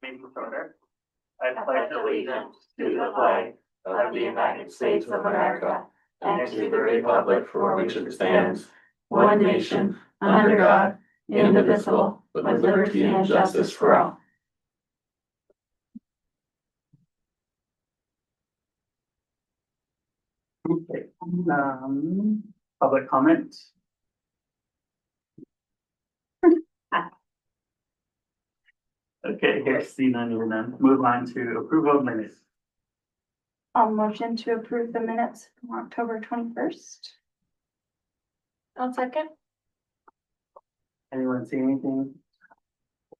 Meeting order. I pledge allegiance to the flag of the United States of America and to the republic for which it stands, one nation, under God, indivisible, with liberty and justice for all. Okay, public comment. Okay, here's C none, we'll then move on to approval of minutes. I'll motion to approve the minutes from October 21st. I'll second. Anyone see anything?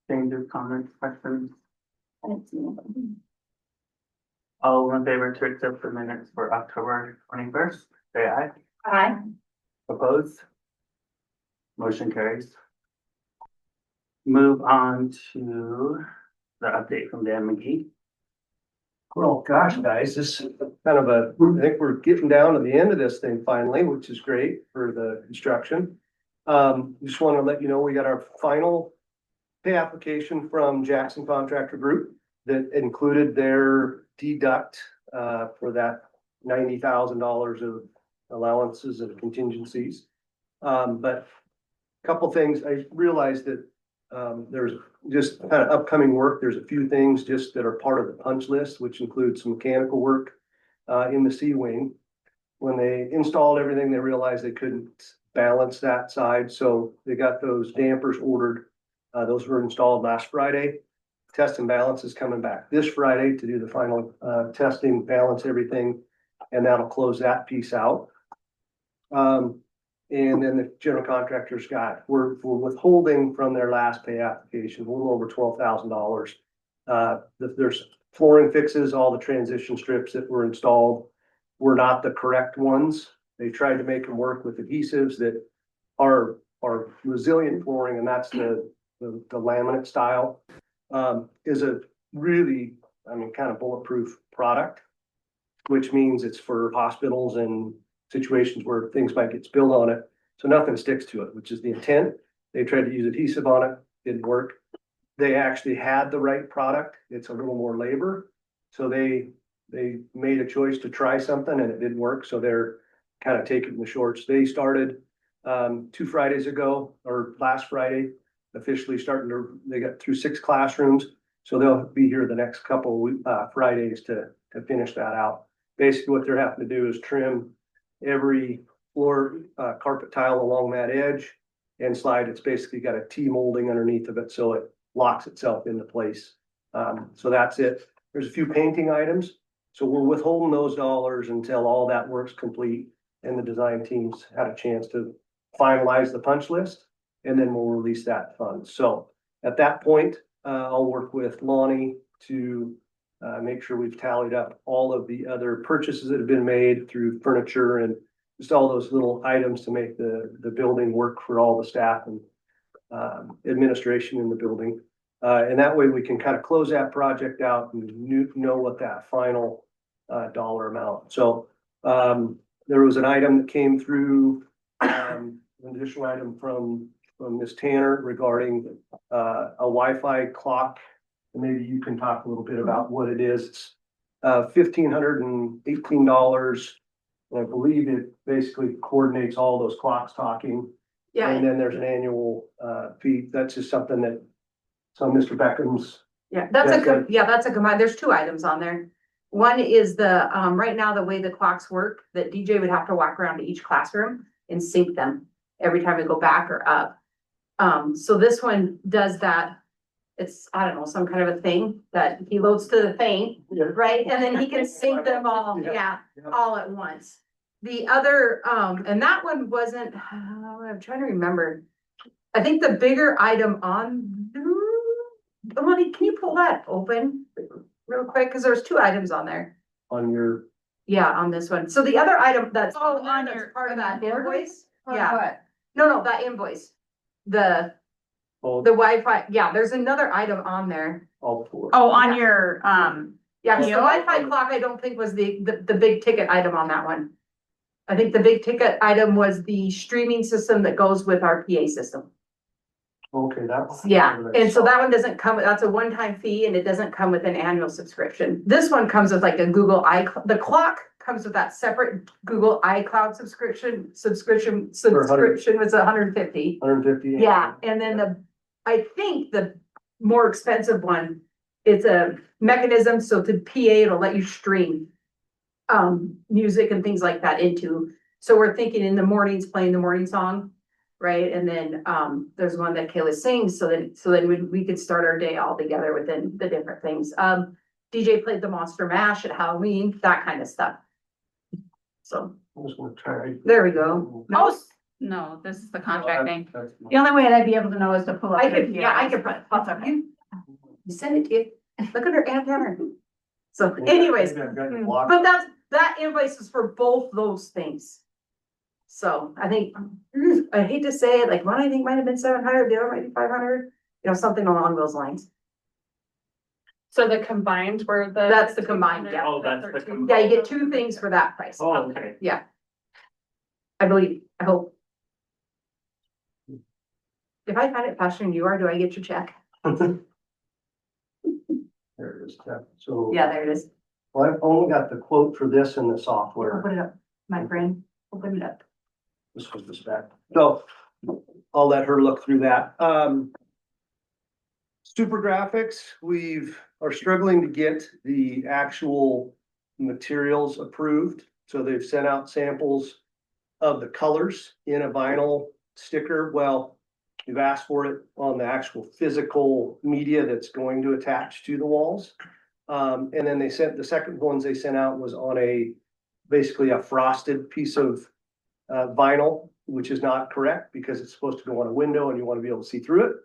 Changes, comments, questions? I didn't see anything. All in favor to accept the minutes for October 21st, say aye. Aye. Opposed? Motion carries. Move on to the update from Dan McGee. Well, gosh, guys, this is kind of I think we're getting down to the end of this thing finally, which is great for the construction. Just want to let you know, we got our final pay application from Jackson Contractor Group that included their deduct for that $90,000 of allowances and contingencies. But a couple things, I realized that there's just kind of upcoming work. There's a few things just that are part of the punch list, which includes some mechanical work in the C wing. When they installed everything, they realized they couldn't balance that side, so they got those dampers ordered. Those were installed last Friday. Test and balance is coming back this Friday to do the final testing, balance everything, and that'll close that piece out. And then the general contractors we're withholding from their last pay application, a little over $12,000. There's flooring fixes, all the transition strips that were installed were not the correct ones. They tried to make them work with adhesives that are resilient flooring, and that's the laminate style. Is a really, kind of bulletproof product, which means it's for hospitals and situations where things might get spilled on it. So nothing sticks to it, which is the intent. They tried to use adhesive on it, didn't work. They actually had the right product. It's a little more labor. So they made a choice to try something and it didn't work. So they're kind of taking the shorts. They started 2 Fridays ago, or last Friday, officially they got through 6 classrooms. So they'll be here the next couple Fridays to finish that out. Basically what they're having to do is trim every floor carpet tile along that edge and slide. It's basically got a T molding underneath of it, so it locks itself into place. So that's it. There's a few painting items, so we're withholding those dollars until all that work's complete and the design teams had a chance to finalize the punch list, and then we'll release that fund. So at that point, I'll work with Lonnie to make sure we've tallied up all of the other purchases that have been made through furniture and just all those little items to make the building work for all the staff and administration in the building. And that way we can kind of close that project out and know what that final dollar amount. So there was an item that came through, an additional item from Ms. Tanner regarding a Wi-Fi clock. And maybe you can talk a little bit about what it is. It's $1,518. I believe it basically coordinates all those clocks talking. Yeah. And then there's an annual fee. That's just something that Mr. Beckham's. Yeah, that's a combined, there's 2 items on there. One is the, right now, the way the clocks work, that DJ would have to walk around to each classroom and sync them every time we go back or up. So this one does that. It's, I don't know, some kind of a thing that he loads to the thing, right? And then he can sync them all, all at once. The other, and that one wasn't, I'm trying to remember. I think the bigger item on, Lonnie, can you pull that open real quick? Cause there's 2 items on there. On your. Yeah, on this one. So the other item that's on your part of that invoice. Yeah. What? No, that invoice. The Wi-Fi, there's another item on there. All 4. Oh, on your, Yeah, the Wi-Fi clock, I don't think was the big ticket item on that one. I think the big ticket item was the streaming system that goes with our PA system. Okay, that's. Yeah, and so that one doesn't come, that's a one-time fee and it doesn't come with an annual subscription. This one comes with like a Google the clock comes with that separate Google iCloud subscription was 150. 150. Yeah, and then I think the more expensive one, it's a mechanism, so to PA, it'll let you stream music and things like that into. So we're thinking in the mornings, playing the morning song, right? And then there's one that Kayla sings, so then we could start our day all together within the different things. DJ played the Monster Mash at Halloween, that kind of stuff. So I'm just gonna try. there we go. No, No, this is the contracting. The only way I'd be able to know is to pull up. I their could, yeah, I POs. could pop up you. Send it to you. Look at her antenna. So anyways, but that invoice is for both those things. So I think, I hate to say it, like one I think might have been 700, the other might be 500, you know, something along those lines. So the combined were the. That's the combined, yeah. Oh, that's the 13. Yeah, you get two things for that price. Oh, okay. Yeah. I believe, I hope. If I find it faster than you are, do I get your check? There it is. Yeah. So. Yeah, there it is. Well, I've only got the quote for this in the I'll software. put it up, my friend. Open it up. This was the spec. So I'll let her look through that. Super graphics, are struggling to get the actual materials approved. So they've sent out samples of the colors in a vinyl sticker. Well, we've asked for it on the actual physical media that's going to attach to the walls. And then the second ones they sent out was on basically a frosted piece of vinyl, which is not correct because it's supposed to go on a window and you want to be able to see through it.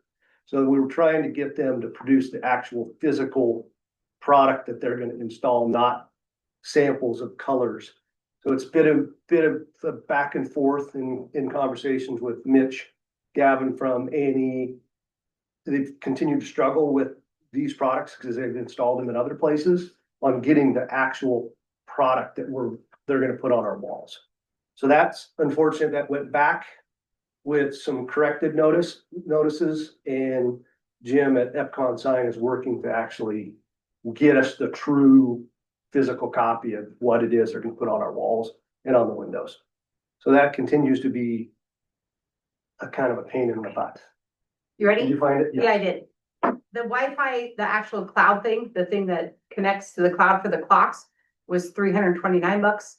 So we were trying to get them to produce the actual physical product that they're going to install, not samples of colors. So it's been a bit of back and forth in conversations with Mitch, Gavin from A&E. They've continued to struggle with these products because they've installed them in other places on getting the actual product that they're going to put on our walls. So that's unfortunate. That went back with some corrected notices, and Jim at Epcon Sign is working to actually get us the true physical copy of what it is they're going to put on our walls and on the windows. So that continues to be a kind of a pain in the butt. You ready? Did you find it? Yeah, I did. The Wi-Fi, the actual cloud thing, the thing that connects to the cloud for the clocks was $329.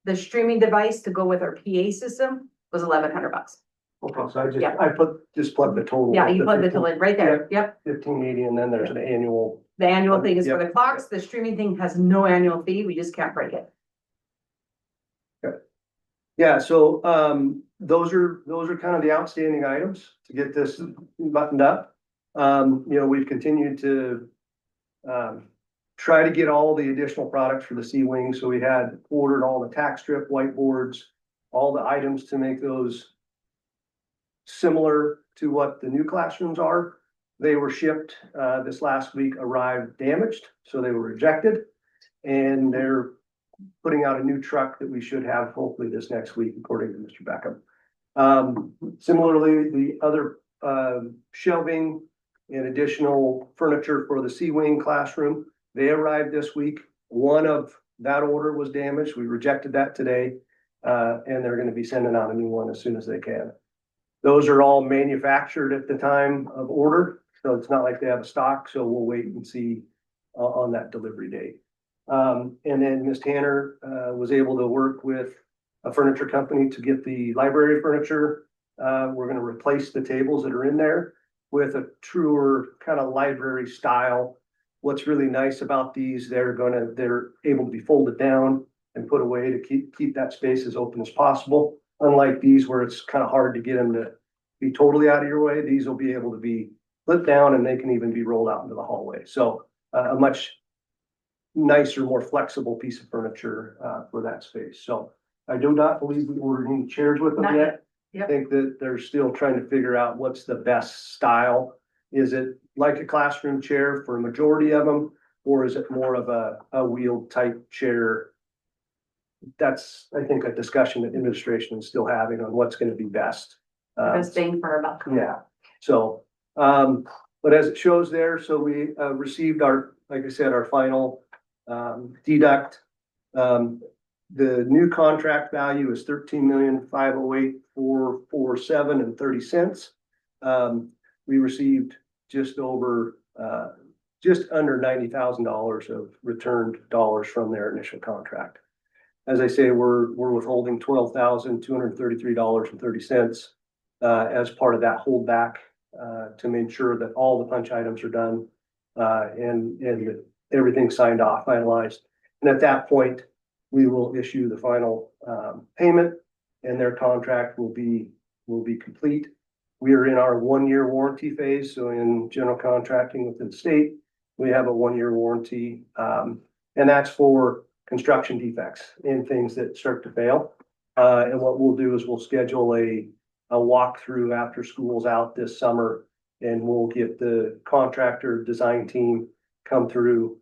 The streaming device to go with our PA system was $1,100. Okay, so Yeah. I just plugged the total. Yeah, you plug the tool in right there. Yep. 1580, and then there's an annual. The annual thing is for Yep. the clocks. The streaming thing has no annual fee. We just can't break it. Yeah, so those are kind of the outstanding items to get this buttoned up. We've continued to try to get all the additional products for the C-Wing. So we had ordered all the tack strip whiteboards, all the items to make those similar to what the new classrooms are. They were shipped this last week, arrived damaged, so they were rejected. And they're putting out a new truck that we should have hopefully this next week, according to Mr. Beckham. Similarly, the other shelving and additional furniture for the C-Wing classroom, they arrived this week. One of that order was damaged. We rejected that today, and they're going to be sending out a new one as soon as they can. Those are all manufactured at the time of order, so it's not like they have a stock, so we'll wait and see on that delivery date. And then Ms. Tanner was able to work with a furniture company to get the library furniture. We're going to replace the tables that are in there with a truer kind of library style. What's really nice about these, they're able to be folded down and put away to keep that space as open as possible. Unlike these where it's kind of hard to get them to be totally out of your way, these will be able to be flipped down and they can even be rolled out into the hallway. So a much nicer, more flexible piece of furniture for that space. So I do not believe we ordered any chairs with them Not yet. Yep. I think that they're still trying to figure out what's the best style. Is it like a classroom chair for a majority of them, or is it more of a wheeled type chair? That's, I think, a discussion that administration is still having on what's going to be best. Best bang for our buck. Yeah, so But as it shows there, so we received our, like I said, our final deduct. The new contract value is 13,508,447.30. We received just over just under $90,000 of returned dollars from their initial contract. As I say, we're withholding $12,233.30 as part of that holdback to make sure that all the punch items are done and everything signed off, finalized. And at that point, we will issue the final payment and their contract will be complete. We are in our 1-year warranty phase. So in general contracting within the state, we have a 1-year warranty. And that's for construction defects and things that start to fail. And what we'll do is we'll schedule a walkthrough after school's out this summer, and we'll get the contractor design team come through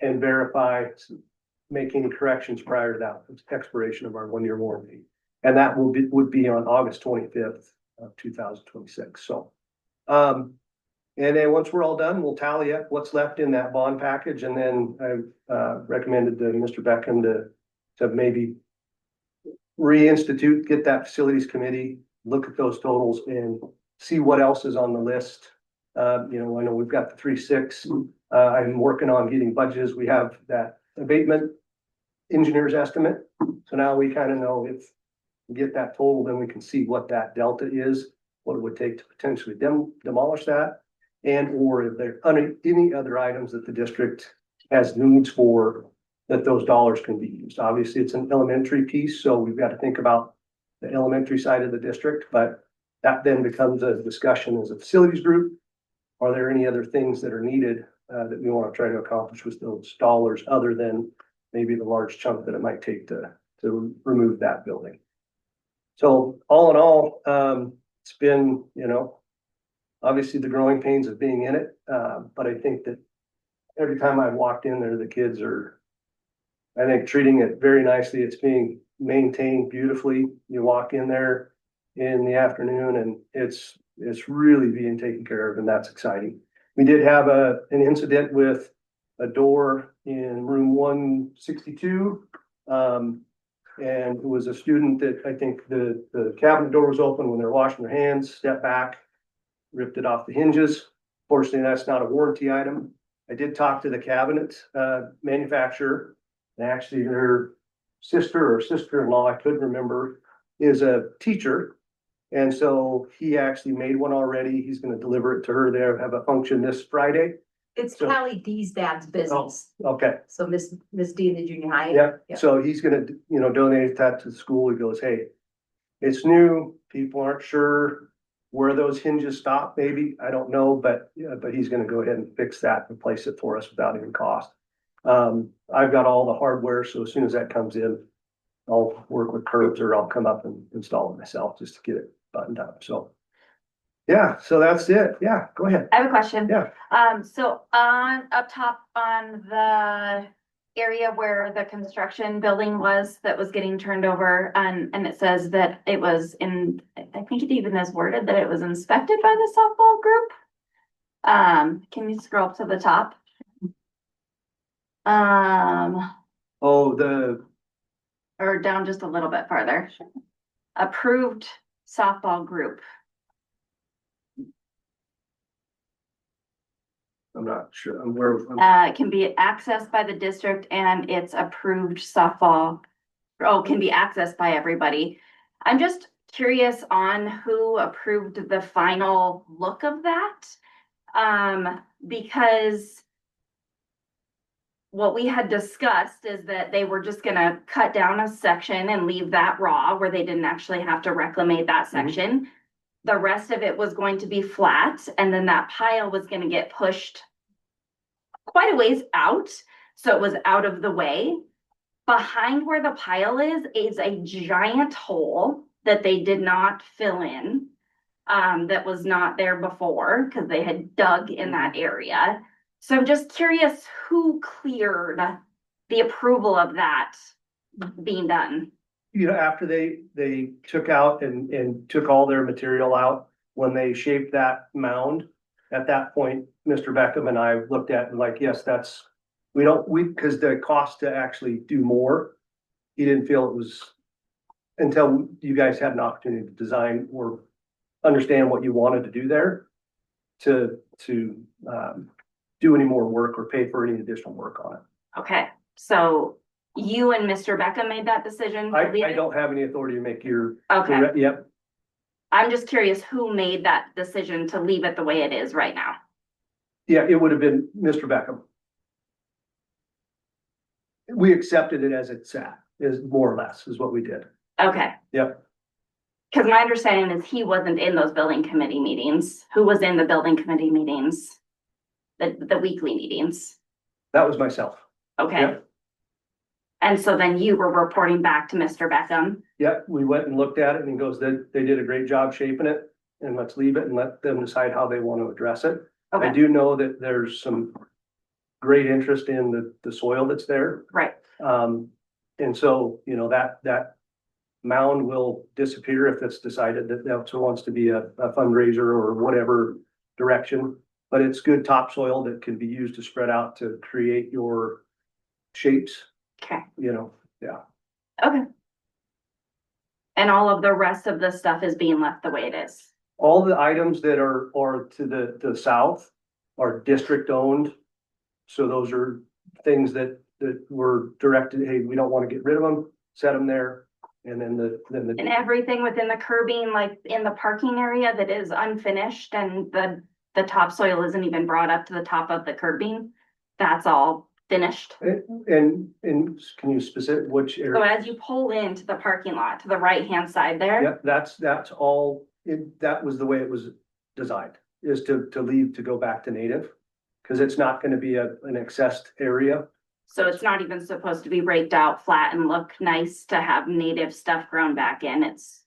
and verify, make any corrections prior to that expiration of our 1-year warranty. And that would be on August 25th of 2026. So, and then once we're all done, we'll tally up what's left in that bond package. And then I recommended to Mr. Beckham to maybe reinstitute, get that facilities committee, look at those totals and see what else is on the list. I know we've got the 3.6. I'm working on getting budgets. We have that abatement engineer's estimate. So now we kind of know if we get that total, then we can see what that delta is, what it would take to potentially demolish that. And or if there are any other items that the district has needs for, that those dollars can be used. Obviously, it's an elementary piece, so we've got to think about the elementary side of the district, but that then becomes a discussion as a facilities group. Are there any other things that are needed that we want to try to accomplish with those dollars other than maybe the large chunk that it might take to remove that building? So all in all, it's been, obviously the growing pains of being in it. But I think that every time I've walked in there, the kids are, I think, treating it very nicely. It's being maintained beautifully. You walk in there in the afternoon and it's really being taken care of, and that's exciting. We did have an incident with a door in room 162. And it was a student that I think the cabinet door was open when they're washing their hands, stepped back, ripped it off the hinges. Fortunately, that's not a warranty item. I did talk to the cabinet manufacturer, and actually their sister or sister-in-law, I couldn't remember, is a teacher. And so he actually made one already. He's going to deliver it to her. They have a function this Friday. It's So- Callie D's dad's business. Okay. So Miss D in the junior high. Yep. Yeah. So he's gonna, donate that to the school. He goes, hey, it's new. People aren't sure where those hinges stop, maybe. I don't know, but he's gonna go ahead and fix that and replace it for us without even cost. I've got all the hardware, so as soon as that comes in, I'll work with Curbs or I'll come up and install it myself just to get it buttoned up. So yeah, so that's it. Yeah, go ahead. I have a question. Yeah. So up top on the area where the construction building was that was getting turned over, and it says that it was I think it even is worded that it was inspected by the softball group. Can you scroll up to the top? Or down just a little bit farther. Approved softball group. I'm not sure. Where It can be accessed by the district and it's approved softball. Can be accessed by everybody. I'm just curious on who approved the final look of that. Because what we had discussed is that they were just gonna cut down a section and leave that raw where they didn't actually have to reclimate that section. The rest of it was going to be flat, and then that pile was gonna get pushed quite a ways out, so it was out of the way. Behind where the pile is a giant hole that they did not fill in, that was not there before because they had dug in that area. So I'm just curious who cleared the approval of that being done. After they took out and took all their material out, when they shaped that mound, at that point, Mr. Beckham and I looked at and like, yes, because the cost to actually do more, he didn't feel it was until you guys had an opportunity to design or understand what you wanted to do there to do any more work or pay for any additional work on it. Okay, so you and Mr. Beckham made that decision? to leave I it? don't have any authority to make your. Okay, Yep. I'm just curious who made that decision to leave it the way it is right now? Yeah, it would have been Mr. Beckham. We accepted it as it sat, is more or less is what we did. Okay. Yep. Cause my understanding is he wasn't in those building committee meetings. Who was in the building committee meetings? The weekly meetings? That was myself. Okay. Yep. And so then you were reporting back to Mr. Beckham? Yep, we went and looked at it and he goes, they did a great job shaping it and let's leave it and let them decide how they want to address it. I Okay, do know that there's some great interest in the soil that's there. right, And so, you know, that mound will disappear if it's decided that that's wants to be a fundraiser or whatever direction. But it's good topsoil that can be used to spread out to create your shapes, okay, you know, yeah. okay. And all of the rest of the stuff is being left the way it is? All the items that are to the south are district owned. So those are things that were directed, hey, we don't want to get rid of them, set them there. And then And everything within the curbing, like in the parking area that is unfinished and the topsoil isn't even brought up to the top of the curbing, that's all finished? and can you specific which So area? as you pull into the parking lot to the right-hand side there? Yep, that's all, that was the way it was designed, is to leave, to go back to native. Cause it's not gonna be an accessed area. So it's not even supposed to be raked out flat and look nice to have native stuff grown back in, it's,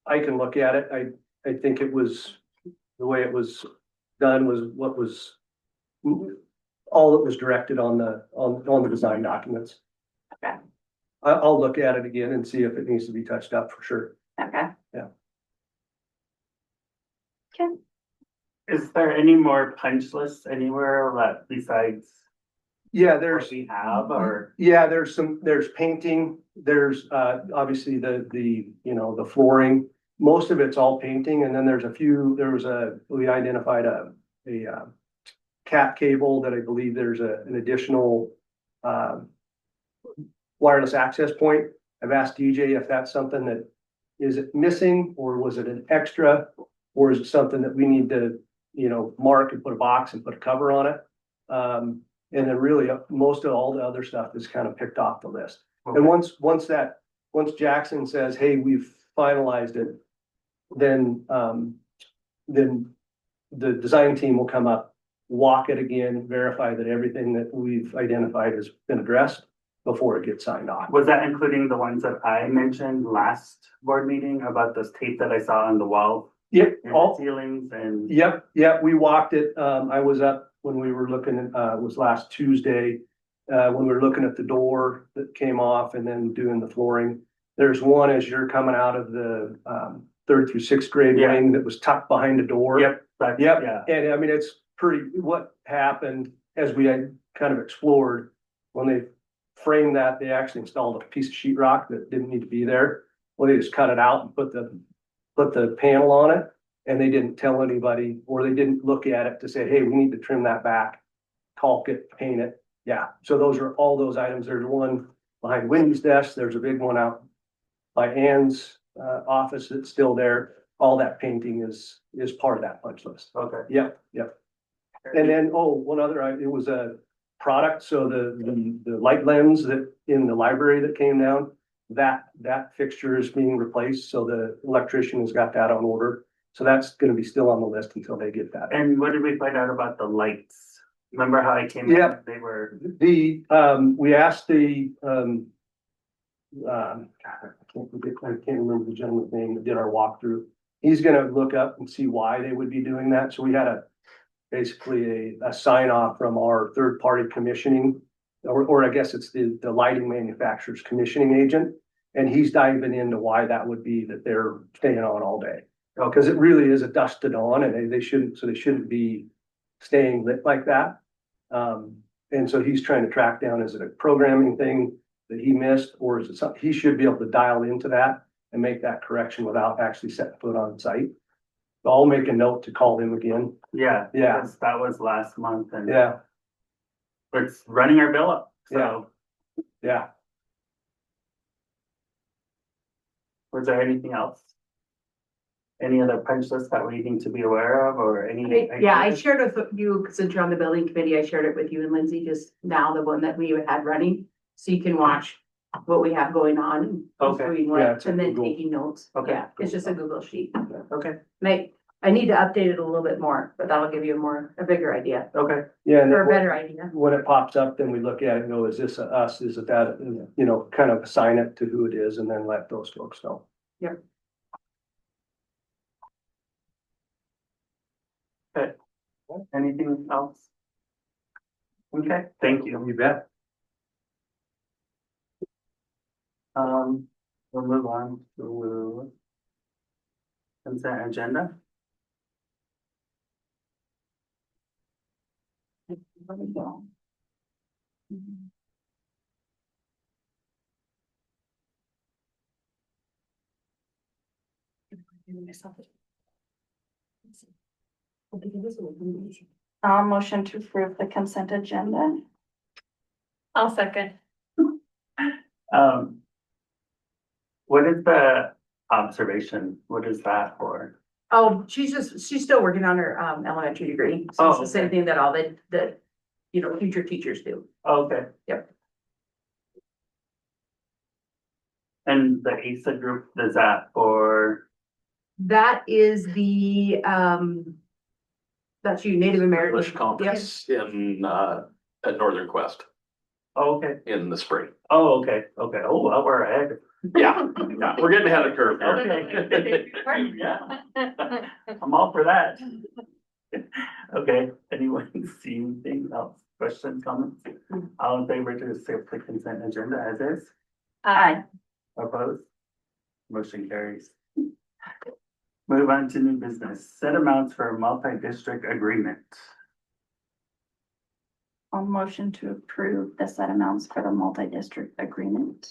I can look at it. I think it was, the way it was done was what was all that was directed on the design documents. okay, I'll look at it again and see if it needs to be touched up for sure. okay. Yeah. Okay, Is there any more punch lists anywhere that besides Yeah, what we have or? yeah, there's painting, there's obviously you know, the flooring. Most of it's all painting, and then we identified a cat cable that I believe there's an additional wireless access point. I've asked DJ if that's something that, is it missing, or was it an extra? Or is it something that we need to, you know, mark and put a box and put a cover on it? And then really, most of all the other stuff is kind of picked off the list. And once Jackson says, hey, we've finalized it, then the design team will come up, walk it again, verify that everything that we've identified has been addressed before it gets signed off. Was that including the ones that I mentioned last board meeting about this tape that I saw on the wall? Yep, And the ceilings and. Yep, we walked it. I was up when we were looking at, it was last Tuesday, when we were looking at the door that came off and then doing the flooring. There's one as you're coming out of the, 3rd through 6th grade Yeah. wing that was tucked behind a door. Yep. Yep, Yeah. and I mean, it's pretty, what happened as we had kind of explored, when they framed that, they actually installed a piece of sheetrock that didn't need to be there. Well, they just cut it out and put the panel on it, and they didn't tell anybody, or they didn't look at it to say, hey, we need to trim that back, caulk it, paint it. Yeah, so those are all those items. There's one behind Wendy's desk. There's a big one out by Ann's office that's still there. All that painting is part of that punch list. Okay. Yep. And then, one other, it was a product, so the light lens that in the library that came down, that fixture is being replaced, so the electrician has got that on order. So that's gonna be still on the list until they get that. And what did we find out about the lights? Remember how I came in? Yeah. They were, We asked I can't remember the gentleman's name that did our walkthrough. He's gonna look up and see why they would be doing that. So we had basically a sign off from our third party commissioning, or I guess it's the lighting manufacturer's commissioning agent. And he's diving into why that would be that they're staying on all day. Because it really is a dusted on, and they shouldn't be staying lit like that. And so he's trying to track down, is it a programming thing that he missed, or is it something, he should be able to dial into that and make that correction without actually setting foot on site. So I'll make a note to call him again. Yeah. Yeah. because that was last month and Yeah, it's running our bill up, so. yeah. Was there anything else? Any other punch lists that we need to be aware of or any? Yeah, I shared with you, since you're on the building committee, I shared it with you and Lindsay just now, the one that we had running. So you can watch what we have going on. And Okay. doing Yeah, what, it's a and then Google. taking notes. Okay. Yeah, it's just a Google sheet. Okay, I need to update it a little bit more, but that'll give you a bigger idea, okay, Yeah, and or a then better idea. when it pops up, then we look at it and go, is this a us, is it that, you know, kind of assign it to who it is and then let those folks know. anything else? Okay, thank you. You bet. We'll move on to consent agenda. I'll motion to approve the consent agenda. I'll second. What is the observation? What is that for? Oh, she's still working on her elementary degree. So it's Oh, the same okay. thing that all the future teachers do. Okay. Yep. And the ASA group, is that for, That is the that's you, Native American. English conference in, at Northern Quest oh, okay, in the spring. oh, okay, okay, oh, well, we're ahead. Yeah, yeah, we're getting ahead of the curve here. Okay. Yeah, I'm all for that. Okay, anyone see anything else? Questions, comments? All in favor to accept the consent agenda as is? Aye. Opposed? Motion carries. Move on to new business. Set amounts for a multi-district agreement. I'll motion to approve the set amounts for the multi-district agreement.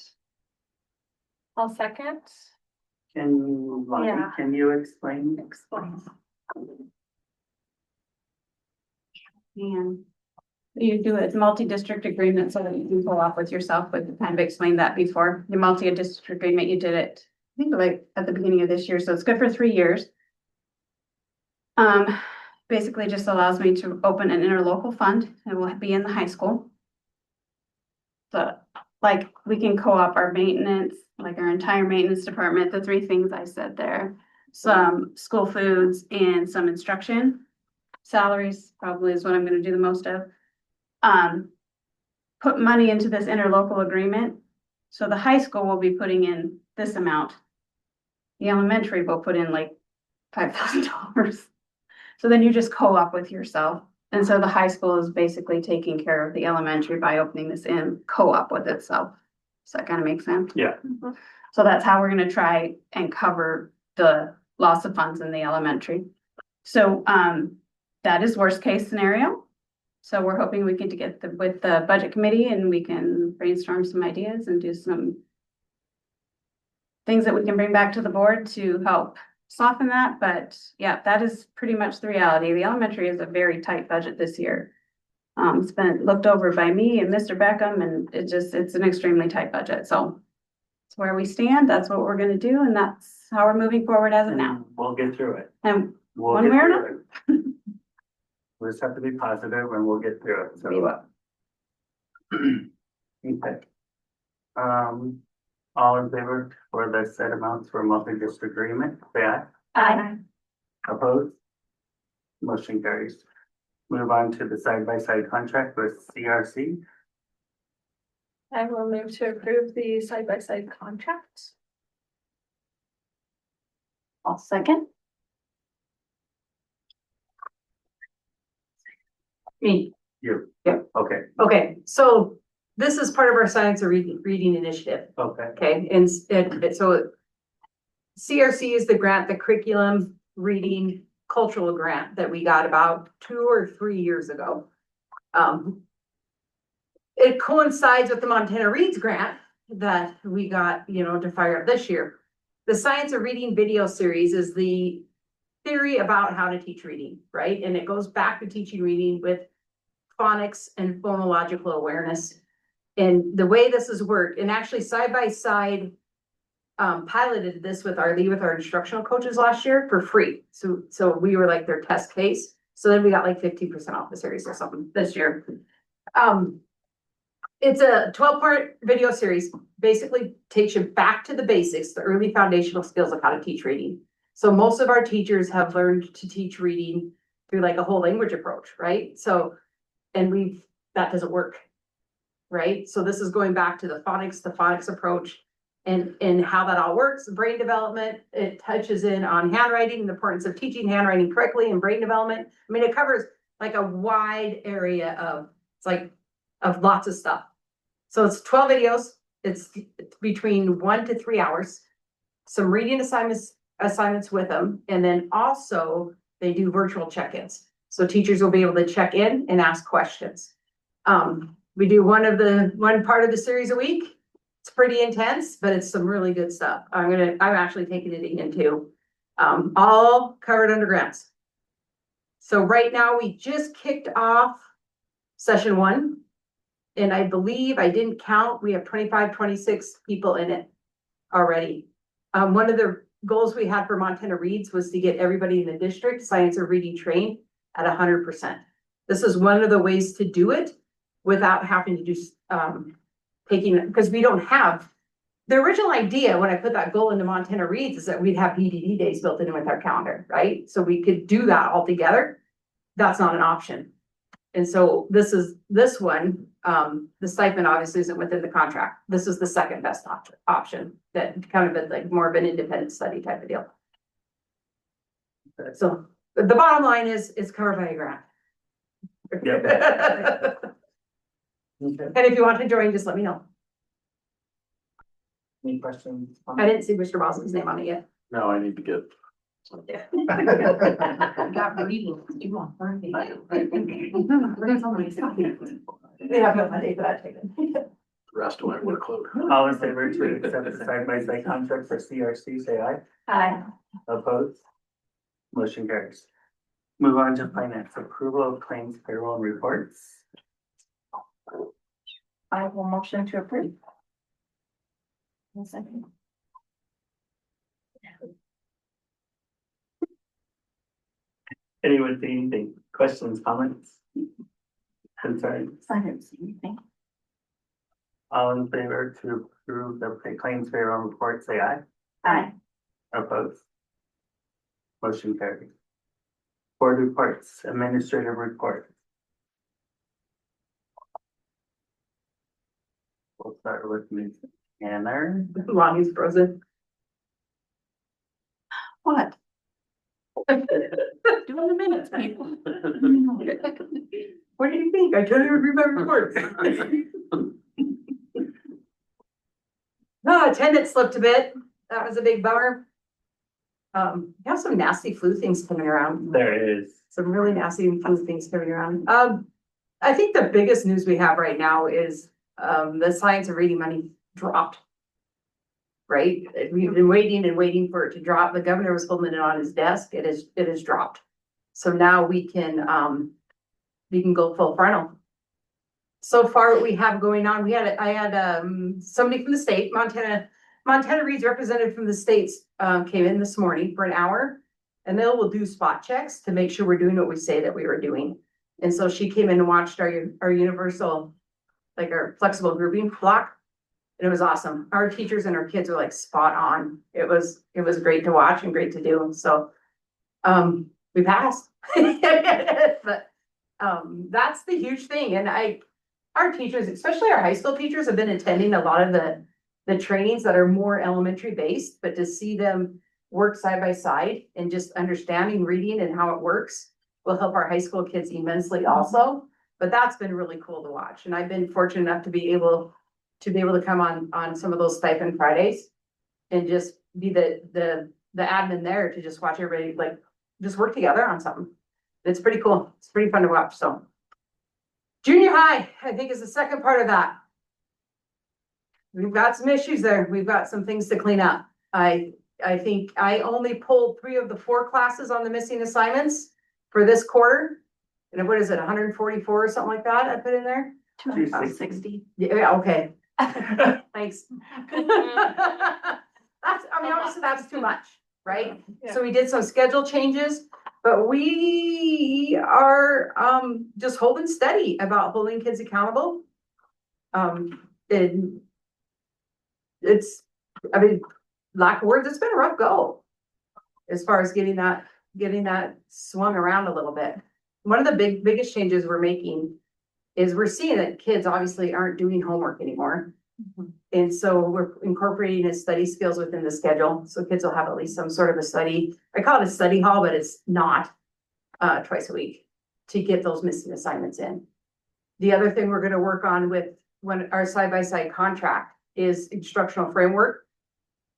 I'll second. Lonnie, Yeah. can you explain? And you do a multi-district agreement so that you can go off with yourself, but I kind of explained that before. The multi-district agreement, you did it, I think like at the beginning of this year, so it's good for 3 years. Basically just allows me to open an interlocal fund. It will be in the high school. So like we can co-op our maintenance, like our entire maintenance department, the 3 things I said there. Some school foods and some instruction. Salaries probably is what I'm gonna do the most of. Put money into this interlocal agreement. So the high school will be putting in this amount. The elementary will put in like $5,000. So then you just co-op with yourself. And so the high school is basically taking care of the elementary by opening this in co-op with itself. Does that kind of make sense? Yeah. So that's how we're gonna try and cover the loss of funds in the elementary. So, that is worst case scenario. So we're hoping we can get with the budget committee and we can brainstorm some ideas and do some things that we can bring back to the board to help soften that. But yeah, that is pretty much the reality. The elementary is a very tight budget this year. It's been looked over by me and Mr. Beckham, and it's an extremely tight budget. So it's where we stand. That's what we're gonna do, and that's how we're moving forward as of now. We'll get through it. And We'll One get way or through it. We just have to be positive and we'll get through it, we so. will. Okay. All in favor for the set amounts for multi-district agreement, say aye. Aye. Opposed? Motion carries. Move on to the side-by-side contract with CRC. I will move to approve the side-by-side contract. I'll second. Me. You. Yep. Okay, Okay, so this is part of our science of reading initiative. okay, Okay, so CRC is the grant, the curriculum reading cultural grant that we got about 2 or 3 years ago. It coincides with the Montana Reads grant that we got, to fire up this year. The Science of Reading video series is the theory about how to teach reading, right? And it goes back to teaching reading with phonics and phonological awareness. And the way this has worked, and actually side by side, piloted this with Arlee, with our instructional coaches last year for free. So we were like their test case. So then we got like 15% off the series or something this year. It's a 12-part video series, basically takes you back to the basics, the early foundational skills of how to teach reading. So most of our teachers have learned to teach reading through like a whole language approach, right? So, and that doesn't work, right? So this is going back to the phonics approach and how that all works, brain development. It touches in on handwriting, the importance of teaching handwriting correctly and brain development. I mean, it covers like a wide area of lots of stuff. So it's 12 videos. It's between 1 to 3 hours, some reading assignments with them. And then also they do virtual check-ins. So teachers will be able to check in and ask questions. We do one part of the series a week. It's pretty intense, but it's some really good stuff. I'm actually taking it into, all covered under grants. So right now we just kicked off session 1. And I believe, I didn't count, we have 25, 26 people in it already. One of the goals we had for Montana Reads was to get everybody in the district Science of Reading trained at 100%. This is one of the ways to do it without having to do, because we don't have, the original idea when I put that goal into Montana Reads is that we'd have BDD days built in with our calendar, right? So we could do that all together. That's not an option. And so this one, the stipend obviously isn't within the contract. This is the second best option that kind of like more of an independent study type of deal. So the bottom line is it's covered by a grant. And if you want to join, just let me know. Any questions? I didn't see Mr. Boston's name on it yet. No, I need to get. Got reading. You want Friday. They have no money for that taken. Rest when I workload. All in favor to accept the side-by-side contract for CRC, say aye. Aye. Opposed? Motion carries. Move on to finance, approval of claims, payroll, and reports. I will motion to approve. One second. Anyone see anything? Questions, comments? Concerns? I didn't see anything. All in favor to approve the claims, payroll, and report, say aye. Aye. Opposed? Motion carries. Board reports, administrative report. We'll start with Ms. Tanner. Lonnie's frozen. What? Doing the minutes, people. What do you think? I can't even read my report. No, attendance slipped a bit. That was a big bummer. We have some nasty flu things coming around. There is. Some really nasty flu things coming around. I think the biggest news we have right now is the Science of Reading money dropped. Right? We've been waiting and waiting for it to drop. The governor was holding it on his desk. It has dropped. So now we can go full frontal. So far, what we have going on, I had somebody from the state, Montana Reads representative from the states came in this morning for an hour, and they will do spot checks to make sure we're doing what we say that we were doing. And so she came in and watched our universal, like our flexible grouping block. And it was awesome. Our teachers and our kids were like spot on. It was great to watch and great to do. So we passed. But that's the huge thing. And our teachers, especially our high school teachers, have been attending a lot of the trainings that are more elementary based, but to see them work side by side and just understanding reading and how it works will help our high school kids immensely also. But that's been really cool to watch. And I've been fortunate enough to be able to come on some of those stipend Fridays and just be the admin there to just watch everybody like just work together on something. It's pretty cool. It's pretty fun to watch, so. Junior high, I think, is the second part of that. We've got some issues there. We've got some things to clean up. I think I only pulled 3 of the 4 classes on the missing assignments for this quarter. And what is it, 144 or something like that I put in there? 260. Yeah, okay. Thanks. That's, I mean, obviously that's too much, right? Yeah. So we did some schedule changes, but we are, just holding steady about holding kids accountable. And it's, I mean, lack of words, it's been a rough go. As far as getting that swung around a little bit. One of the biggest changes we're making is we're seeing that kids obviously aren't doing homework anymore. And so we're incorporating his study skills within the schedule. So kids will have at least some sort of a study. I call it a study hall, but it's not, twice a week to get those missing assignments in. The other thing we're gonna work on with our side-by-side contract is instructional framework.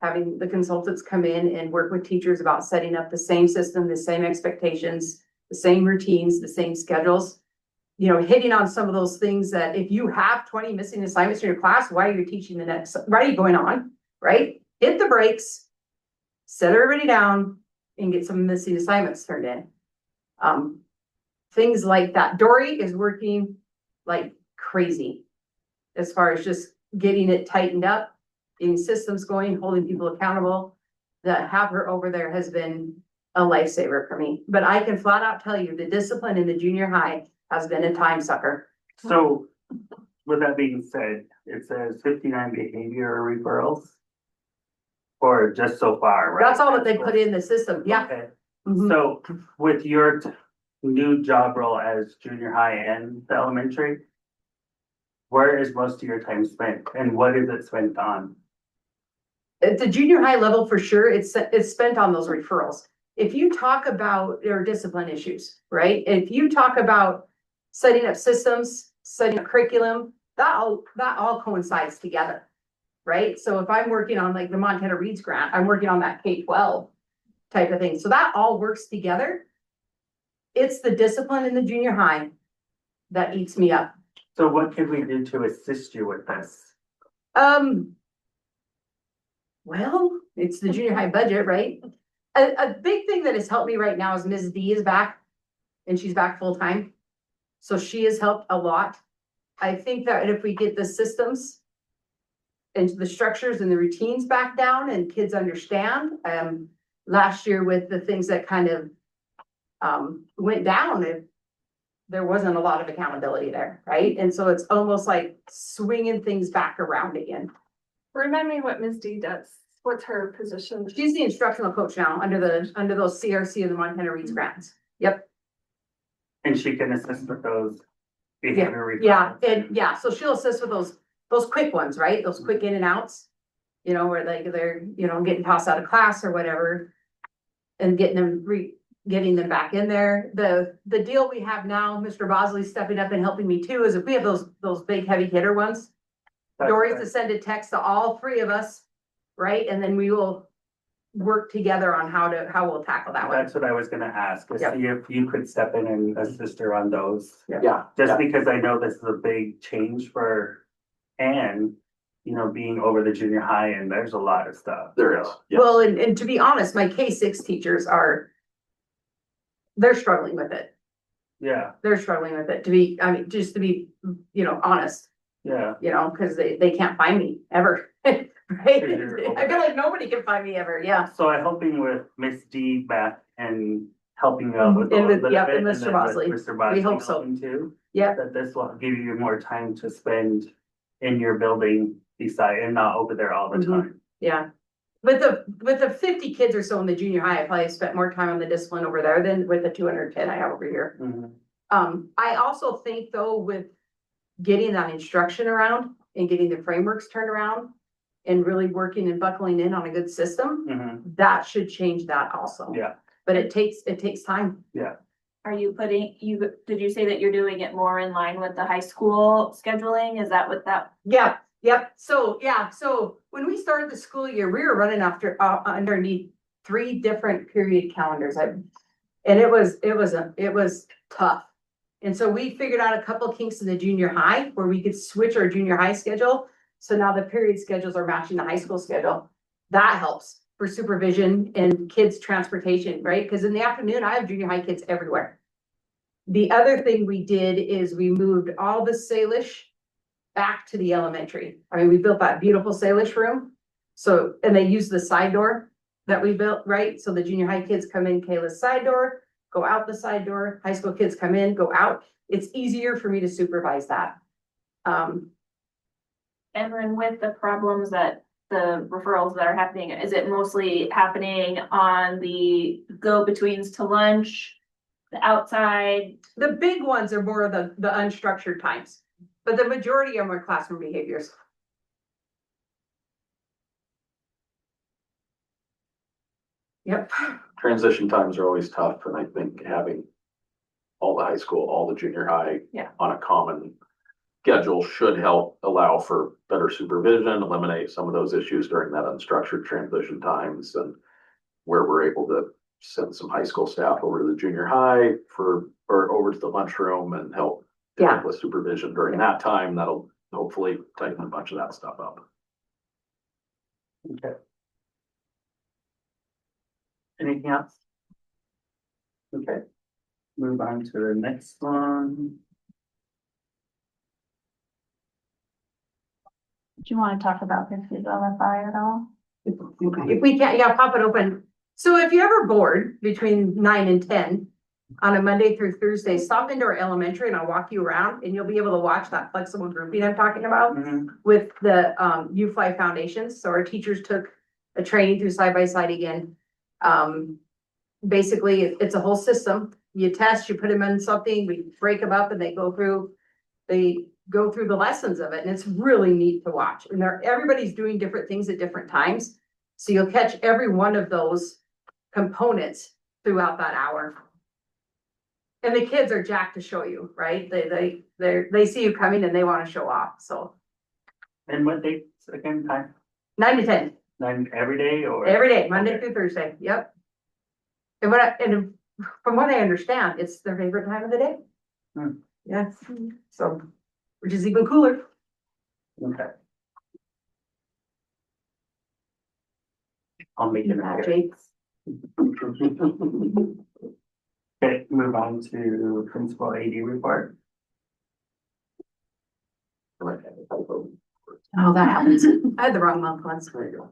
Having the consultants come in and work with teachers about setting up the same system, the same expectations, the same routines, the same schedules. You know, hitting on some of those things that if you have 20 missing assignments in your class, why are you teaching the next, why are you going on, right? Hit the brakes, set everybody down and get some missing assignments turned in. Things like that. Dory is working like crazy as far as just getting it tightened up, getting systems going, holding people accountable. To have her over there has been a lifesaver for me. But I can flat out tell you the discipline in the junior high has been a time sucker. So, with that being said, it says 59 behavior referrals. Or just so far, right? That's all that they put in the system, yeah. Okay, Mhm. so with your new job role as junior high and the elementary, where is most of your time spent and what is it spent on? At the junior high level, for sure, it's spent on those referrals. If you talk about their discipline issues, right? If you talk about setting up systems, setting up curriculum, that all coincides together, right? So if I'm working on like the Montana Reads grant, I'm working on that K-12 type of thing. So that all works together. It's the discipline in the junior high that eats me up. So what can we do to assist you with this? Well, it's the junior high budget, right? A big thing that has helped me right now is Ms. D is back and she's back full time. So she has helped a lot. I think that if we get the systems and the structures and the routines back down and kids understand, last year with the things that kind of went down, there wasn't a lot of accountability there, right? And so it's almost like swinging things back around again. Remind me what Ms. D does. What's her position? She's the instructional coach now under those CRC of the Montana Reads grants. Yep. And she can assist with those behavior Yeah, referrals. and yeah, so she'll assist with those quick ones, right? Those quick in and outs. You know, where they're, you know, getting tossed out of class or whatever. And getting them back in there. The deal we have now, Mr. Bosley stepping up and helping me too, is if we have those big heavy hitter ones. That's Dory's right. to send a text to all 3 of us, right? And then we will work together on how we'll tackle that one. That's what I was gonna ask, to Yep. see if you could step in and assist her on those. Yeah. Just because I know this is a big change for Anne, you know, being over the junior high and there's a lot of stuff. There is. Yes. Well, and to be honest, my K-6 teachers they're struggling with it. Yeah, They're struggling with it, just to be, you know, honest, yeah. you know, because they can't find me ever. Right? I feel like nobody can find me ever, yeah. So I'm hoping with Miss D back and helping out with a And little with- bit yeah, of it. and Mr. then with Bosley. Mr. Bosley hope so. helping too. Yeah. That this will give you more time to spend in your building beside and not over there all the Mhm. time. Yeah. With the 50 kids or so in the junior high, I probably spent more time on the discipline over there than with the 210 I have over here. Mhm. I also think though, with getting that instruction around and getting the frameworks turned around and really working and buckling in on a good system, Mhm. that should change that also. Yeah. But it takes time. Are you did you say that you're doing it more in line with the high school scheduling? Is that what that? Yeah, yep. So when we started the school year, we were running underneath 3 different period calendars. And it was tough. And so we figured out a couple kinks in the junior high where we could switch our junior high schedule. So now the period schedules are matching the high school schedule. That helps for supervision and kids' transportation, right? Because in the afternoon, I have junior high kids everywhere. The other thing we did is we moved all the Salish back to the elementary. I mean, we built that beautiful Salish room. So, and they use the side door that we built, right? So the junior high kids come in Kayla's side door, go out the side door, high school kids come in, go out. It's easier for me to supervise that. And then with the problems that the referrals that are happening, is it mostly happening on the go-betweens to lunch, the outside? The big ones are more of the unstructured times, but the majority of them are classroom behaviors. Yep. Transition times are always tough, and I think having all the high school, all the junior high. Yeah. On a common schedule should help allow for better supervision, eliminate some of those issues during that unstructured transition times, and where we're able to send some high school staff over to the junior high or over to the lunchroom and help with supervision during that time. That'll hopefully tighten a bunch of that stuff up. Okay. Anything else? Okay, move on to the next one. Do you want to talk about this with LFI at all? If we can't, yeah, pop it open. So if you're ever bored between 9 and 10 on a Monday through Thursday, stop into our elementary and I'll walk you around and you'll be able to watch that flexible grouping I'm talking about with the U-Fly foundations. So our teachers took a training through side by side again. Basically it's a whole system. You test, you put them in something, we break them up and they go through the lessons of it. And it's really neat to watch. And everybody's doing different things at different times. So you'll catch every one of those components throughout that hour. And the kids are jacked to show you, right? They see you coming and they want to show off. So And what dates again, time? 9 to 10, 9 every day or? every day, Monday Okay. through Thursday. Yep. And from what I understand, it's their favorite time of the day. Yes. So, which is even cooler. Okay. I'll make it. Jake's. Okay, move on to principal AD report. Oh, that happens. I had the wrong month once. There you go.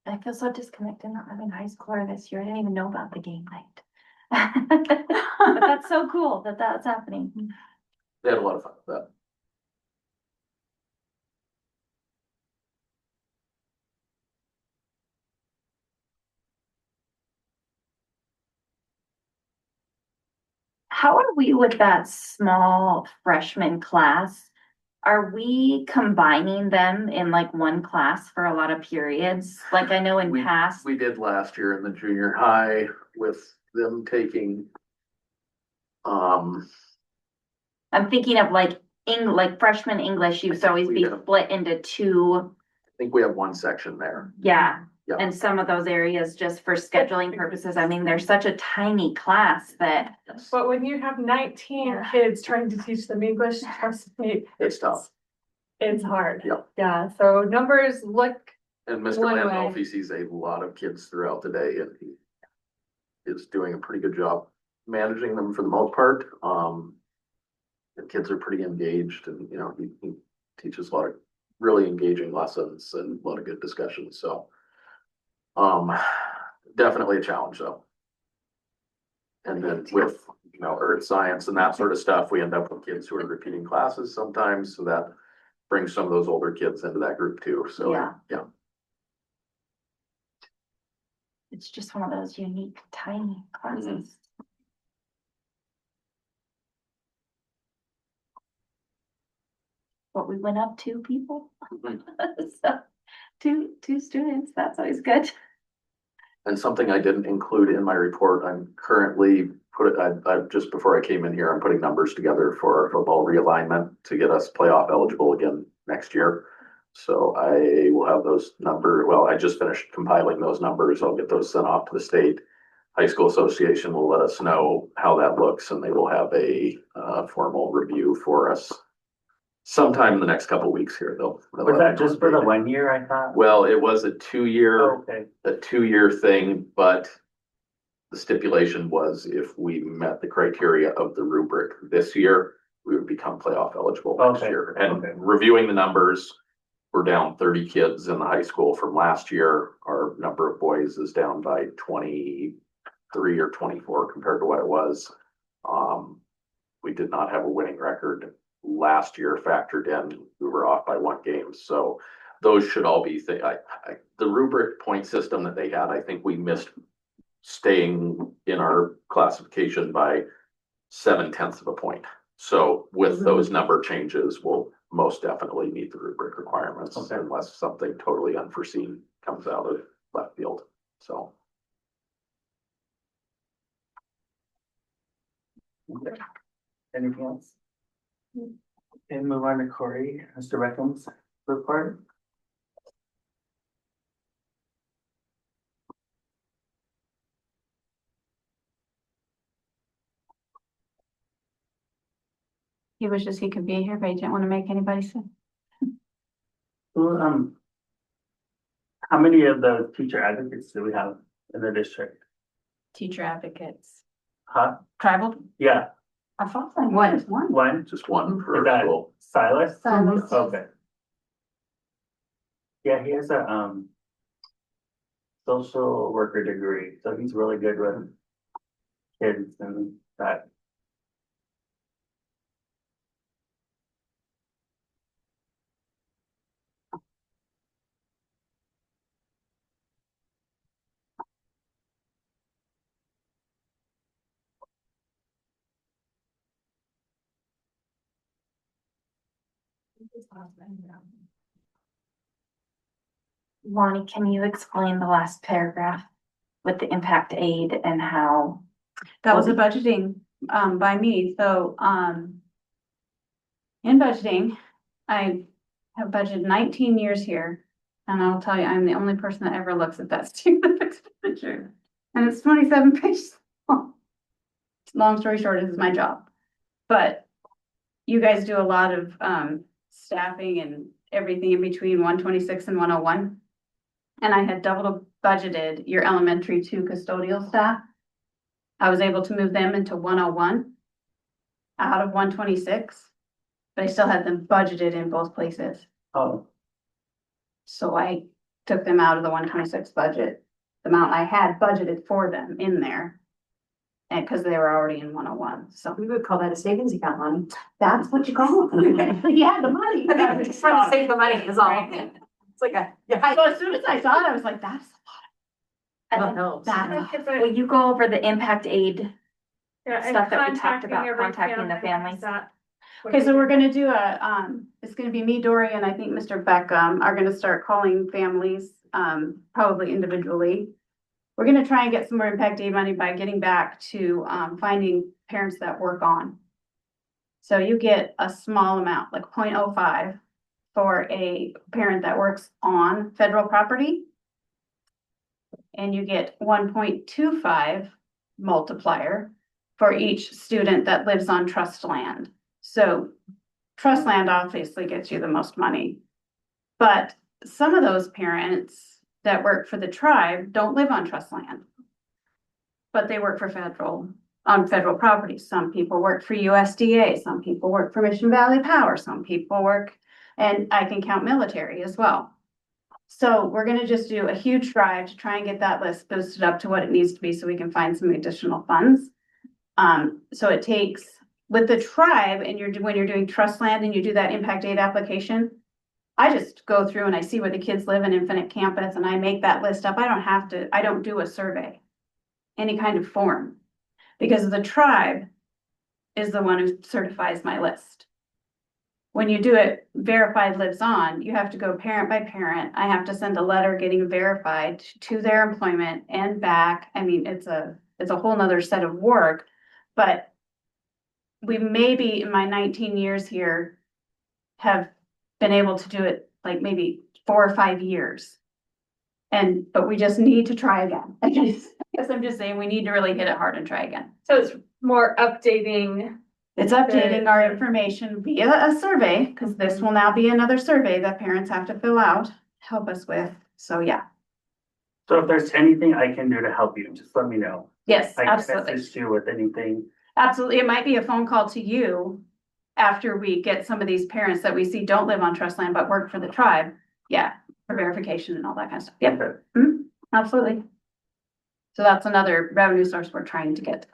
I feel so disconnected not having high schooler this year. I didn't even know about the game night. But that's so cool that that's happening. They had a lot of fun with that. How are we with that small freshman class? Are we combining them in like one class for a lot of periods? Like I know in past, We did last year in the junior high with them taking. I'm thinking of like like freshman English used to always be split into two. I think we have one section there. Yeah. Yeah. And some of those areas just for scheduling purposes. I mean, they're such a tiny class that. But when you have 19 kids trying to teach them English, trust me. It's tough. It's hard. Yeah. Yeah, so numbers look, And Mr. One Landolf, way. he sees a lot of kids throughout the day and he is doing a pretty good job managing them for the most part. The kids are pretty engaged and, he teaches a lot of really engaging lessons and a lot of good discussions, so. Definitely a challenge though. And then with, earth science and that sort of stuff, we end up with kids who are repeating classes sometimes, so that brings some of those older kids into that group too, so, yeah. It's just one of those unique, tiny classes. What we went up to people. So, two students, that's always good. And something I didn't include in my report, I'm currently just before I came in here, I'm putting numbers together for our football realignment to get us playoff eligible again next year. So I will have those I just finished compiling those numbers. I'll get those sent off to the state. High School Association will let us know how that looks, and they will have a formal review for us sometime in the next couple of weeks here. Was that just for the 1 year, I thought? Well, it was a 2-year, Okay, a 2-year thing, but the stipulation was if we met the criteria of the rubric this year, we would become playoff eligible next Okay, year. And okay. reviewing the numbers, we're down 30 kids in the high school from last year. Our number of boys is down by 23 or 24 compared to what it was. We did not have a winning record last year factored in. We were off by 1 game. So those should all be the rubric point system that they had. I think we missed staying in our classification by 0.7 of a point. So with those number changes, we'll most definitely meet the rubric requirements unless something totally unforeseen comes out of left field. So. Okay. Anything else? And move on to Corey, Mr. Beckham's report. He wishes he could be here, but he didn't want to make anybody sick. Who, how many of the teacher advocates do we have in the district? Teacher advocates. Huh? Tribal, Yeah, I thought that was one. one, Just one is for that school. Silas? Silas. Okay. Yeah, he has a, social worker degree, so he's really good with kids and that. Lonnie, can you explain the last paragraph with the impact aid and how? That was a budgeting, by me, so, in budgeting, I have budgeted 19 years here. And I'll tell you, I'm the only person that ever looks at that stupid expenditure, and it's 27 pages long. Long story short, this is my job, but you guys do a lot of, staffing and everything in between 126 and 101. And I had double budgeted your elementary 2 custodial staff. I was able to move them into 101 out of 126, but I still had them budgeted in both places. Oh, So I took them out of the 126 budget, the amount I had budgeted for them in there. And because they were already in 101, so We would call that a savings account money. that's what you call it. Yeah, the money. Just trying to save the money is all. It's like a, yeah. So as soon as I saw it, I was like, that's And That then helps. that. will you go over the impact aid? Yeah, and Stuff that we talked contacting about, every contacting the family, families. that would Okay, be so we're good. gonna do it's gonna be me, Dory, and I think Mr. Beckham are gonna start calling families, probably individually. We're gonna try and get some more impact aid money by getting back to, finding parents that work on. So you get a small amount, like 0.05 for a parent that works on federal property. And you get 1.25 multiplier for each student that lives on trust land. So trust land obviously gets you the most money. But some of those parents that work for the tribe don't live on trust land. But they work for on federal property. Some people work for USDA, some people work for Mission Valley Power, some people work, and I can count military as well. So we're gonna just do a huge drive to try and get that list boosted up to what it needs to be so we can find some additional funds. So it takes, with the tribe and when you're doing trust land and you do that impact aid application, I just go through and I see where the kids live in Infinite Campus and I make that list up. I don't do a survey, any kind of form, because the tribe is the one who certifies my list. when you do it, verified lives on, you have to go parent by parent. I have to send a letter getting verified to their employment and back. I mean, it's a whole nother set of work, but we maybe in my 19 years here have been able to do it like maybe 4 or 5 years. But we just need to try again. I guess I'm just saying we need to really hit it hard and try again. So it's more updating. It's updating our information via a survey, because this will now be another survey that parents have to fill out, help us with. So yeah, So if there's anything I can do to help you, just let me know. yes, I can absolutely. assist you with anything. Absolutely. It might be a phone call to you after we get some of these parents that we see don't live on trust land but work for the tribe. Yeah, for verification and all that kind of stuff. Yep, Okay. absolutely. So that's another revenue source we're trying to get.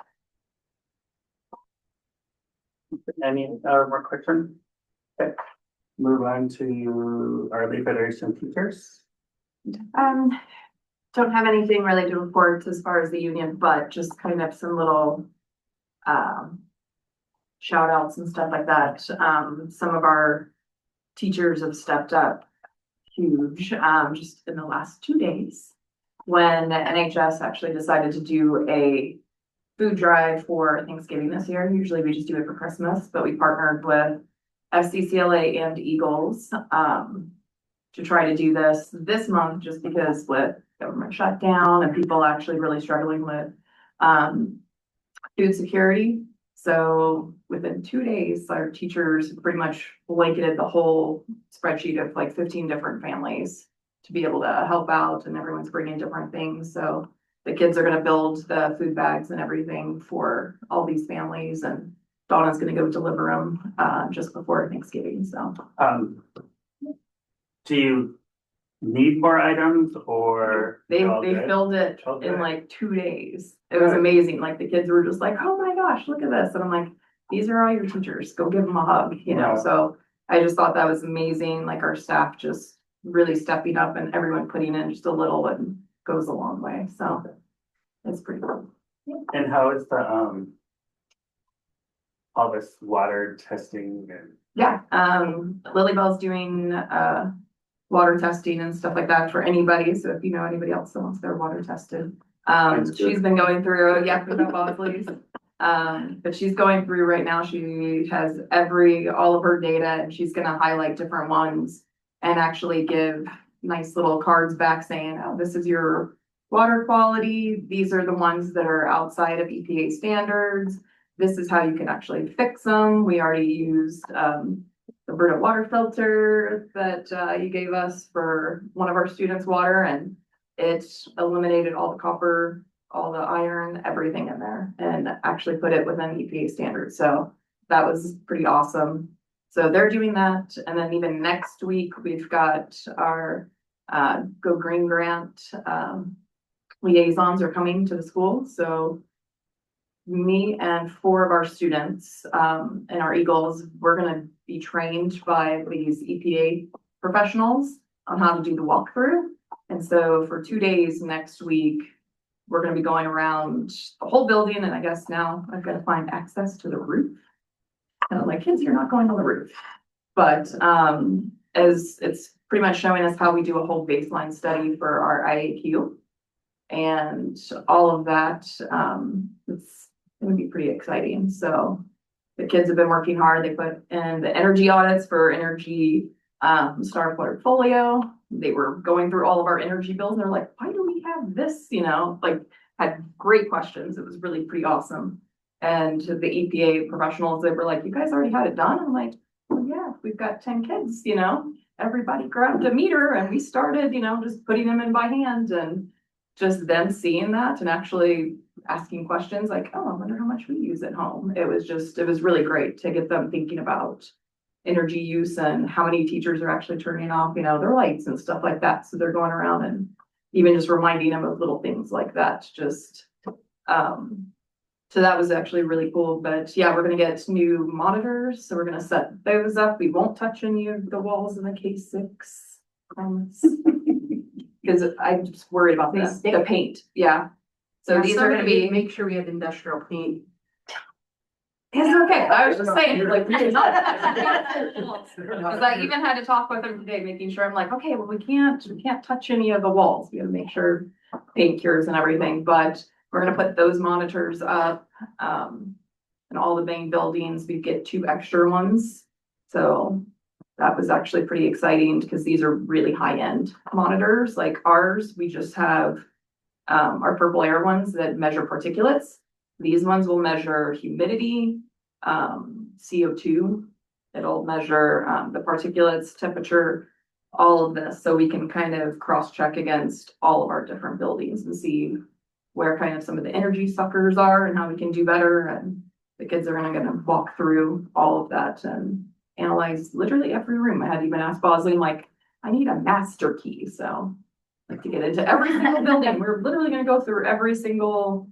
Any more questions? Okay. Move on to Arlee Federation teachers. Don't have anything really to report as far as the union, but just kind of some little shout outs and stuff like that. Some of our teachers have stepped up huge just in the last 2 days when NHS actually decided to do a food drive for Thanksgiving this year. Usually we just do it for Christmas, but we partnered with FCCLA and Eagles to try to do this month, just because with government shutdown and people actually really struggling with food security. So within 2 days, our teachers pretty much blanketed the whole spreadsheet of like 15 different families to be able to help out, and everyone's bringing different things. So the kids are going to build the food bags and everything for all these families, and Donna's going to go deliver them just before Thanksgiving. So Do you need more items or? they you're all good? filled it All in good. like 2 days. It was amazing. Like the kids were just like, oh my gosh, look at this. And I'm like, these are all your teachers. Go give them a hug, you know? Wow. So I just thought that was amazing. Like our staff just really stepping up and everyone putting in just a little and goes a long way. So it's pretty cool. And how is the all this water testing and? Yeah, Lilybell's doing water testing and stuff like that for anybody. So if you know anybody else that wants their water tested, That's good. she's been going through, yeah, for the Bosleys. But she's going through right now. She has all of her data, and she's gonna highlight different ones and actually give nice little cards back saying, oh, this is your water quality. These are the ones that are outside of EPA standards. This is how you can actually fix them. We already used the Brita water filter that you gave us for one of our students' water, and it eliminated all the copper, all the iron, everything in there, and actually put it within EPA standards. So that was pretty awesome. So they're doing that. And then even next week, we've got our Go Green Grant liaisons are coming to the school. So me and 4 of our students and our Eagles, we're going to be trained by these EPA professionals on how to do the walkthrough. And so for 2 days next week, we're going to be going around the whole building. And I guess now I've got to find access to the roof. And I'm like, kids, you're not going on the roof. But as it's pretty much showing us how we do a whole baseline study for our IAQ. And all of that, it's going to be pretty exciting. So the kids have been working hard. They put in the energy audits for Energy Star Portfolio. They were going through all of our energy bills and they're like, why do we have this? You know, like had great questions. It was really pretty awesome. And the EPA professionals, they were like, you guys already had it done? I'm like, well, yeah, we've got 10 kids, you know, everybody grabbed a meter and we started, you know, just putting them in by hand, and just them seeing that and actually asking questions like, oh, I wonder how much we use at home. It was really great to get them thinking about energy use and how many teachers are actually turning off, you know, their lights and stuff like that. So they're going around and even just reminding them of little things like that. Just, so that was actually really cool. But yeah, we're going to get new monitors. So we're going to set those up. We won't touch any of the walls in the K6. Because I'm just worried about the paint. Yeah. So these are going to be. Make sure we have industrial paint. It's okay, I was just saying, like, we did not. Cause I even had to talk with him today, making sure, I'm like, okay, well, we can't touch any of the walls, we gotta make sure paint cures and everything, but we're gonna put those monitors up, in all the main buildings, we get 2 extra ones. So that was actually pretty exciting, because these are really high-end monitors, like ours, we just have our purple air ones that measure particulates. These ones will measure humidity, CO2. It'll measure the particulates, temperature, all of this, so we can kind of cross-check against all of our different buildings and see where kind of some of the energy suckers are and how we can do better. And the kids are gonna walk through all of that and analyze literally every room. I had even asked Bosley, I'm like, I need a master key, so like to get into every single building. We're literally gonna go through every single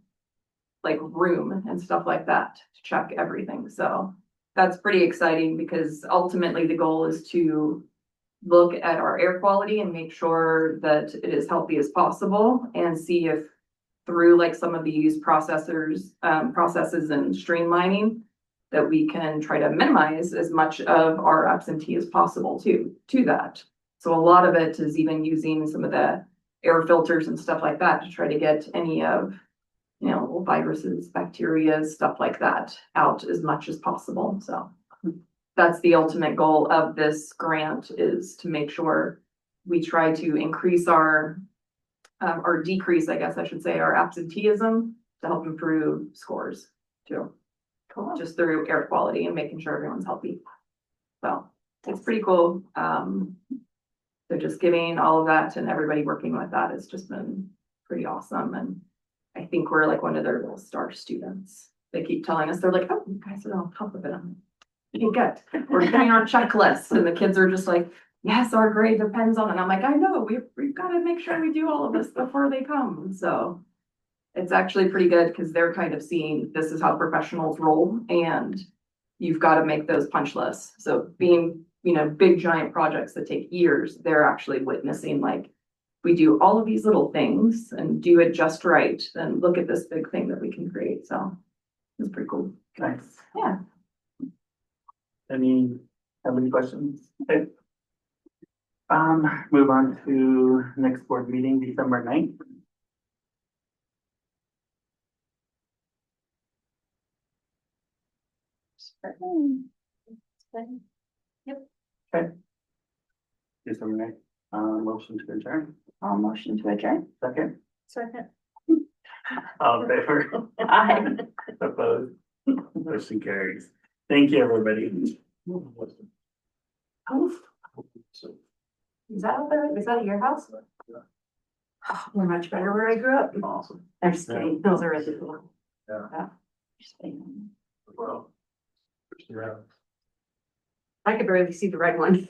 like room and stuff like that to check everything. So that's pretty exciting, because ultimately the goal is to look at our air quality and make sure that it is healthy as possible, and see if through like some of these processes and streamlining, that we can try to minimize as much of our absentee as possible to that. So a lot of it is even using some of the air filters and stuff like that to try to get any of, viruses, bacteria, stuff like that out as much as possible. So that's the ultimate goal of this grant, is to make sure we try to increase or decrease, I guess I should say, our absenteeism to help improve scores too. Cool. Just through air quality and making sure everyone's healthy. So it's pretty cool. So just getting all of that and everybody working with that has just been pretty awesome. And I think we're like one of their little star students. They keep telling us, they're like, oh, you guys are on top of it. Okay, good. We're getting our checklists, and the kids are just like, yes, our grade depends on it. And I'm like, I know, we've got to make sure we do all of this before they come. So it's actually pretty good, because they're kind of seeing this is how professionals roll, and you've got to make those punch lists. So being, big giant projects that take years, they're actually witnessing like, we do all of these little things and do it just right, then look at this big thing that we can create. So it's pretty cool. Nice. Yeah. Have any questions? Okay. Move on to next board meeting, December 9th. Okay. December 9th, motion to adjourn. I'll motion to adjourn. Second, Second. all in favor? Aye. Opposed? Motion carries. Thank you, everybody. Is that over? Is that at your house? We're much better where I grew up. Awesome. I'm just kidding. Those are really cool. Yeah. Just kidding. Well. I could barely see the red one.